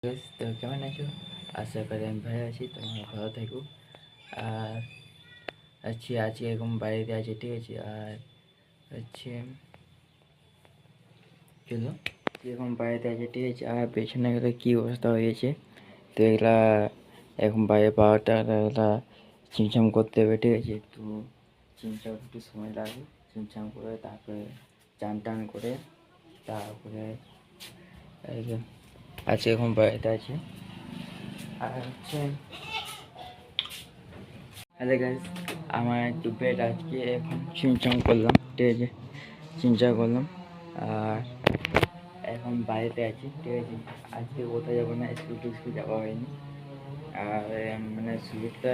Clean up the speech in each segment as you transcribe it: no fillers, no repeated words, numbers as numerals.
Guys, তো কেমন আছো? আশা করি আমি ভালো আছি। তোমরা ভালো থাকো। আর আজকে এরকম বাড়িতে আছি, ঠিক আছে? আর হচ্ছে চলো এরকম বাড়িতে আছে, ঠিক আছে? আর পেছনে গেলে কী অবস্থা হয়েছে, তো এগুলা এখন বাইরে পাওয়াটা এগুলা চিমচাম করতে হবে, ঠিক আছে? তো চিমচাম একটু সময় লাগবে, চিমচাম করে তারপরে চান টান করে তারপরে এই যে আজকে এখন বাড়িতে আছে। আর হচ্ছে হ্যালো গাইস, আমার একটু বেড আজকে এখন চিমচাম করলাম, ঠিক আছে? চিমচা করলাম। আর এখন বাড়িতে আছি, ঠিক আছে? আজকে কোথাও যাবো না, স্কুল যাওয়া হয়নি। আর মানে শরীরটা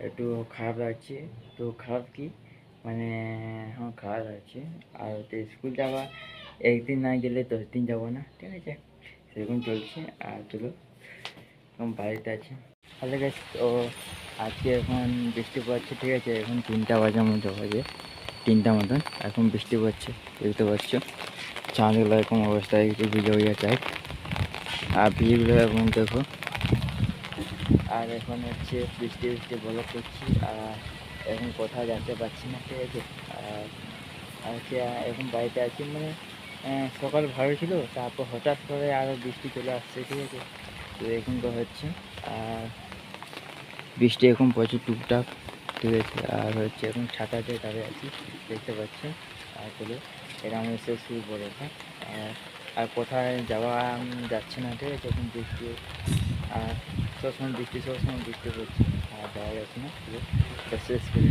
একটু খারাপ লাগছে। তো খারাপ কি মানে, হ্যাঁ খারাপ লাগছে। আর তো স্কুল যাওয়া একদিন না গেলে 10 দিন যাবো না, ঠিক আছে? সেরকম চলছে। আর চলো এখন বাড়িতে আছি। হ্যালো গাইস, তো আজকে এখন বৃষ্টি পড়ছে, ঠিক আছে? এখন 3টা বাজার মতো বাজে, 3টা মতন এখন বৃষ্টি পড়ছে, দেখতে পাচ্ছ। চাঁদগুলো এরকম অবস্থায় একটু ভিজে হয়ে যায়। আর ভিজেগুলো এখন দেখো। আর এখন হচ্ছে বৃষ্টি বরফ করছি। আর এখন কোথাও যেতে পারছি না, ঠিক আছে? আর হচ্ছে এখন বাড়িতে আছি, মানে সকাল ভালো ছিল, তারপর হঠাৎ করে আরও বৃষ্টি চলে আসছে, ঠিক আছে? তো এখন তো হচ্ছে। আর বৃষ্টি এখন প্রচুর টুকটাক, ঠিক আছে? আর হচ্ছে এখন ছাতাতে দাঁড়িয়ে আছি, দেখতে পাচ্ছেন। আর চলো এটা আমাদের শেষ শুরু করে এটা। আর আর কোথায় যাওয়া যাচ্ছে না, ঠিক আছে? এখন বৃষ্টি আর সবসময় বৃষ্টি পড়ছে, আর যাওয়া যাচ্ছে না, চলো এটা শেষ করি।